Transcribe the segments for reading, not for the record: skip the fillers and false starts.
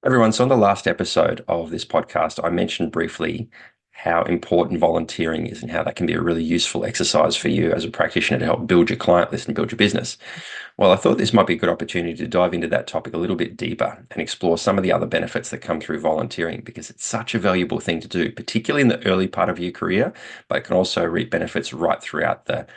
Everyone, so on the last episode of this podcast, I mentioned briefly how important volunteering is and how that can be a really useful exercise for you as a practitioner to help build your client list and build your business. Well, I thought this might be a good opportunity to dive into that topic a little bit deeper and explore some of the other benefits that come through volunteering because it's such a valuable thing to do, particularly in the early part of your career, but it can also reap benefits right throughout the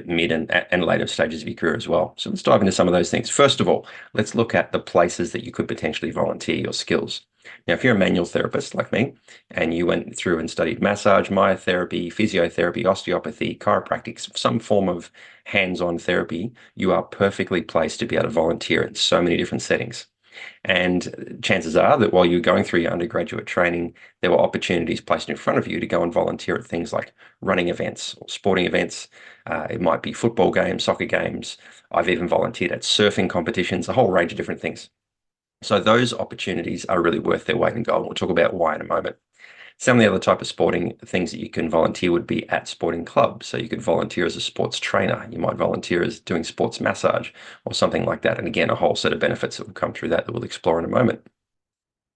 mid and later stages of your career as well. So let's dive into some of those things. First of all, let's look at the places that you could potentially volunteer your skills. Now, if you're a manual therapist like me, and you went through and studied massage, myotherapy, physiotherapy, osteopathy, chiropractic, some form of hands-on therapy, you are perfectly placed to be able to volunteer in so many different settings. And chances are that while you're going through your undergraduate training, there were opportunities placed in front of you to go and volunteer at things like running events or sporting events. It might be football games, soccer games. I've even volunteered at surfing competitions, a whole range of different things. So those opportunities are really worth their weight in gold. We'll talk about why in a moment. Some of the other type of sporting things that you can volunteer would be at sporting clubs. So you could volunteer as a sports trainer. You might volunteer as doing sports massage or something like that. And again, a whole set of benefits that will come through that we'll explore in a moment.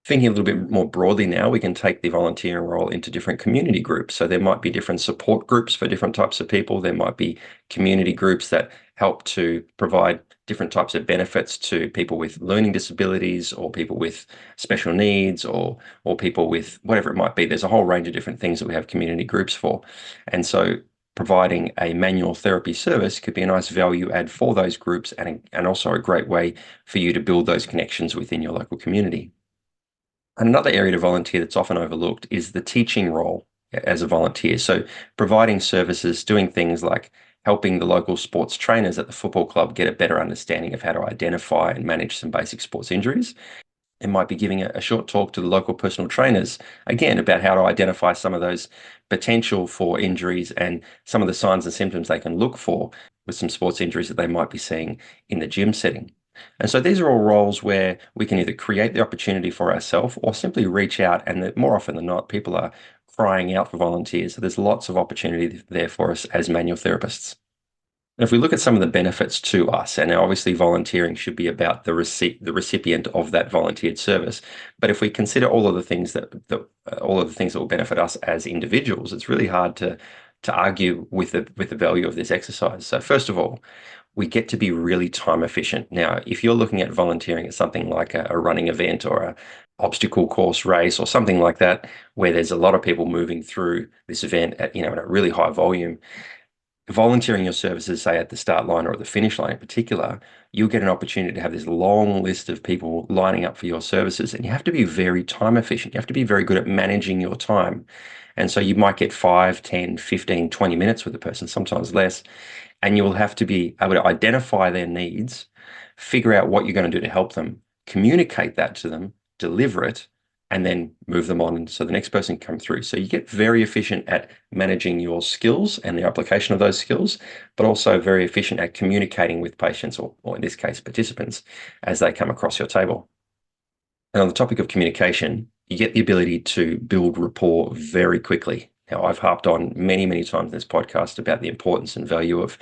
Thinking a little bit more broadly now, we can take the volunteering role into different community groups. So there might be different support groups for different types of people. There might be community groups that help to provide different types of benefits to people with learning disabilities or people with special needs or people with whatever it might be. There's a whole range of different things that we have community groups for. And so providing a manual therapy service could be a nice value add for those groups and also a great way for you to build those connections within your local community. Another area to volunteer that's often overlooked is the teaching role as a volunteer. So providing services, doing things like helping the local sports trainers at the football club get a better understanding of how to identify and manage some basic sports injuries. It might be giving a short talk to the local personal trainers, again, about how to identify some of those potential for injuries and some of the signs and symptoms they can look for with some sports injuries that they might be seeing in the gym setting. And so these are all roles where we can either create the opportunity for ourselves or simply reach out. And more often than not, people are crying out for volunteers. So there's lots of opportunity there for us as manual therapists. And if we look at some of the benefits to us, and obviously volunteering should be about the recipient of that volunteered service, but if we consider all of the things that will benefit us as individuals, it's really hard to argue with the value of this exercise. So first of all, we get to be really time efficient. Now, if you're looking at volunteering at something like a running event or a obstacle course race or something like that, where there's a lot of people moving through this event at a really high volume, volunteering your services, say at the start line or at the finish line in particular, you'll get an opportunity to have this long list of people lining up for your services. And you have to be very time efficient. You have to be very good at managing your time. And so you might get 5, 10, 15, 20 minutes with a person, sometimes less. And you will have to be able to identify their needs, figure out what you're going to do to help them, communicate that to them, deliver it, and then move them on so the next person can come through. So you get very efficient at managing your skills and the application of those skills, but also very efficient at communicating with patients or in this case, participants as they come across your table. And on the topic of communication, you get the ability to build rapport very quickly. Now, I've harped on many, many times in this podcast about the importance and value of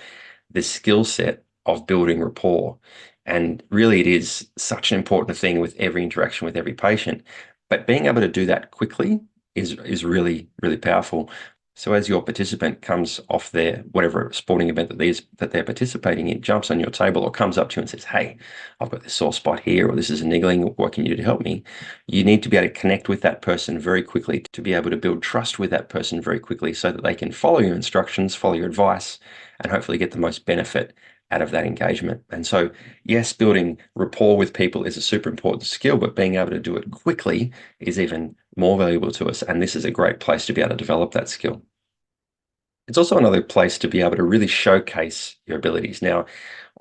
the skill set of building rapport. And really, it is such an important thing with every interaction with every patient. But being able to do that quickly is really, really powerful. So as your participant comes off their whatever sporting event that they're participating in, jumps on your table or comes up to you and says, "Hey, I've got this sore spot here," or "This is a niggling. What can you do to help me?" You need to be able to connect with that person very quickly to be able to build trust with that person very quickly so that they can follow your instructions, follow your advice, and hopefully get the most benefit out of that engagement. And so, yes, building rapport with people is a super important skill, but being able to do it quickly is even more valuable to us. And this is a great place to be able to develop that skill. It's also another place to be able to really showcase your abilities. Now,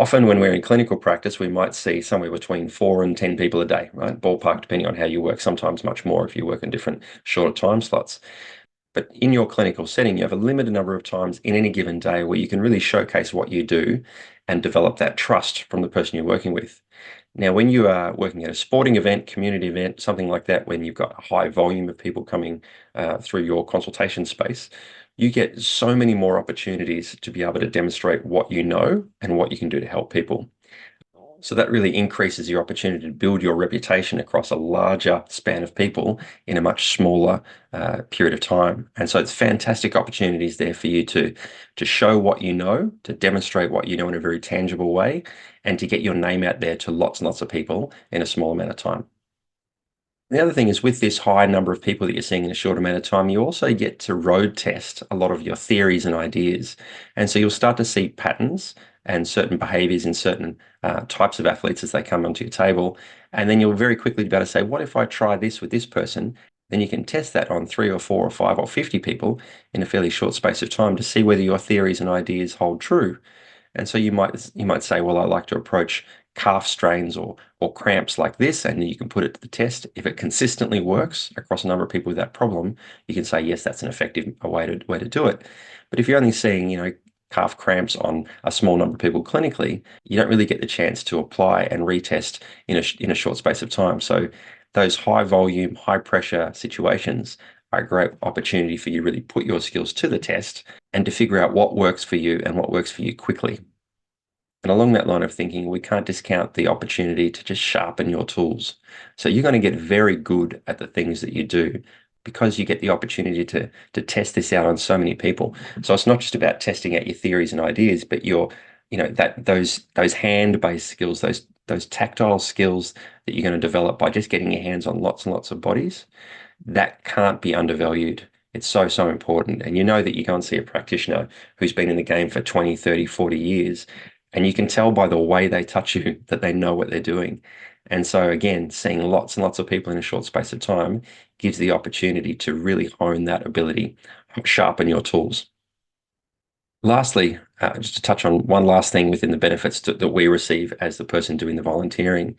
often when we're in clinical practice, we might see somewhere between 4 and 10 people a day, right? Ballpark, depending on how you work, sometimes much more if you work in different shorter time slots. But in your clinical setting, you have a limited number of times in any given day where you can really showcase what you do and develop that trust from the person you're working with. Now, when you are working at a sporting event, community event, something like that, when you've got a high volume of people coming through your consultation space, you get so many more opportunities to be able to demonstrate what you know and what you can do to help people. So that really increases your opportunity to build your reputation across a larger span of people in a much smaller period of time. And so it's fantastic opportunities there for you to show what you know, to demonstrate what you know in a very tangible way, and to get your name out there to lots and lots of people in a small amount of time. The other thing is with this high number of people that you're seeing in a short amount of time, you also get to road test a lot of your theories and ideas. And so you'll start to see patterns and certain behaviors in certain types of athletes as they come onto your table. And then you'll very quickly be able to say, what if I try this with this person? Then you can test that on 3 or 4 or 5 or 50 people in a fairly short space of time to see whether your theories and ideas hold true. And so you might say, well, I like to approach calf strains or cramps like this, and you can put it to the test. If it consistently works across a number of people with that problem, you can say, yes, that's an effective way to do it. But if you're only seeing, calf cramps on a small number of people clinically, you don't really get the chance to apply and retest in a short space of time. So those high volume, high pressure situations are a great opportunity for you to really put your skills to the test and to figure out what works for you and what works for you quickly. And along that line of thinking, we can't discount the opportunity to just sharpen your tools. So you're going to get very good at the things that you do because you get the opportunity to test this out on so many people. So it's not just about testing out your theories and ideas, but those hand-based skills, those tactile skills that you're going to develop by just getting your hands on lots and lots of bodies, that can't be undervalued. It's so, so important. And you know that you go and see a practitioner who's been in the game for 20, 30, 40 years, and you can tell by the way they touch you that they know what they're doing. And so, again, seeing lots and lots of people in a short space of time gives the opportunity to really hone that ability, sharpen your tools. Lastly, just to touch on one last thing within the benefits that we receive as the person doing the volunteering,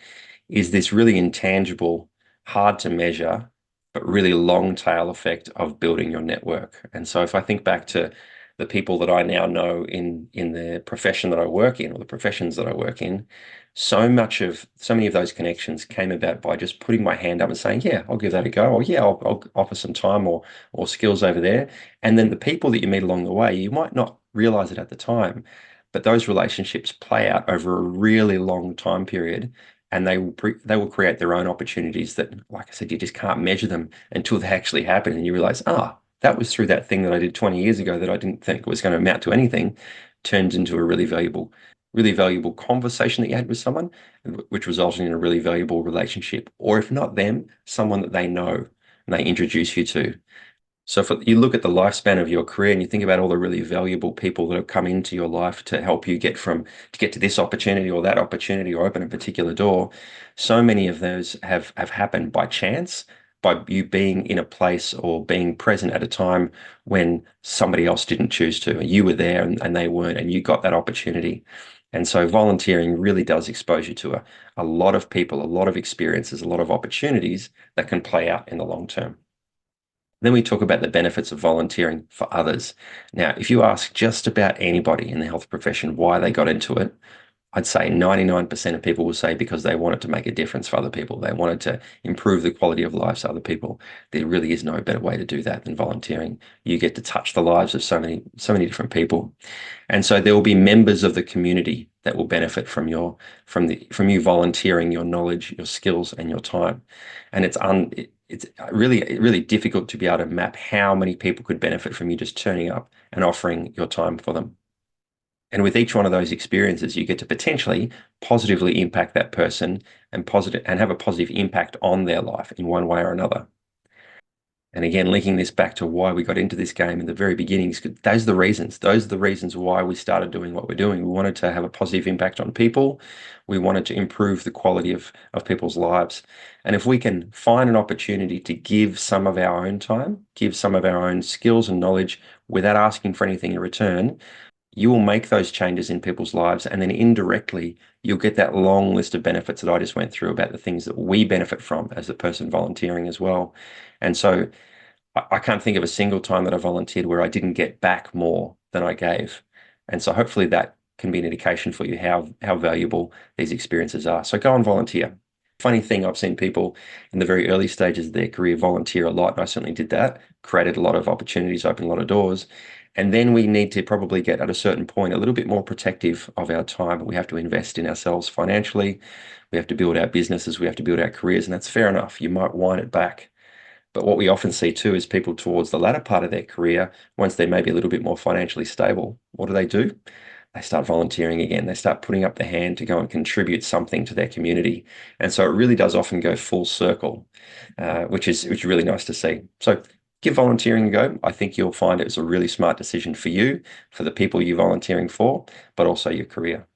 is this really intangible, hard to measure, but really long tail effect of building your network. And so if I think back to the people that I now know in the profession that I work in, or the professions that I work in, so many of those connections came about by just putting my hand up and saying, yeah, I'll give that a go, or yeah, I'll offer some time or skills over there. And then the people that you meet along the way, you might not realize it at the time, but those relationships play out over a really long time period, and they will create their own opportunities that, like I said, you just can't measure them until they actually happen, and you realize, that was through that thing that I did 20 years ago that I didn't think was going to amount to anything, turns into a really valuable conversation that you had with someone, which resulted in a really valuable relationship, or if not them, someone that they know and they introduce you to. So if you look at the lifespan of your career and you think about all the really valuable people that have come into your life to help you get to this opportunity or that opportunity or open a particular door, so many of those have happened by chance, by you being in a place or being present at a time when somebody else didn't choose to. You were there and they weren't, and you got that opportunity. And so volunteering really does expose you to a lot of people, a lot of experiences, a lot of opportunities that can play out in the long term. Then we talk about the benefits of volunteering for others. Now, if you ask just about anybody in the health profession why they got into it, I'd say 99% of people will say because they wanted to make a difference for other people. They wanted to improve the quality of lives of other people. There really is no better way to do that than volunteering. You get to touch the lives of so many different people. And so there will be members of the community that will benefit from you volunteering your knowledge, your skills, and your time. And it's really difficult to be able to map how many people could benefit from you just turning up and offering your time for them. And with each one of those experiences, you get to potentially positively impact that person and have a positive impact on their life in one way or another. And again, linking this back to why we got into this game in the very beginnings, those are the reasons. Those are the reasons why we started doing what we're doing. We wanted to have a positive impact on people. We wanted to improve the quality of people's lives. And if we can find an opportunity to give some of our own time, give some of our own skills and knowledge without asking for anything in return, you will make those changes in people's lives. And then indirectly, you'll get that long list of benefits that I just went through about the things that we benefit from as the person volunteering as well. And so I can't think of a single time that I volunteered where I didn't get back more than I gave. And so hopefully that can be an indication for you how valuable these experiences are. So go and volunteer. Funny thing, I've seen people in the very early stages of their career volunteer a lot, and I certainly did that, created a lot of opportunities, opened a lot of doors. And then we need to probably get at a certain point a little bit more protective of our time. We have to invest in ourselves financially. We have to build our businesses. We have to build our careers. And that's fair enough. You might wind it back. But what we often see too is people towards the latter part of their career, once they're maybe a little bit more financially stable, what do? They start volunteering again. They start putting up the hand to go and contribute something to their community. And so it really does often go full circle, which is really nice to see. So give volunteering a go. I think you'll find it's a really smart decision for you, for the people you're volunteering for, but also your career.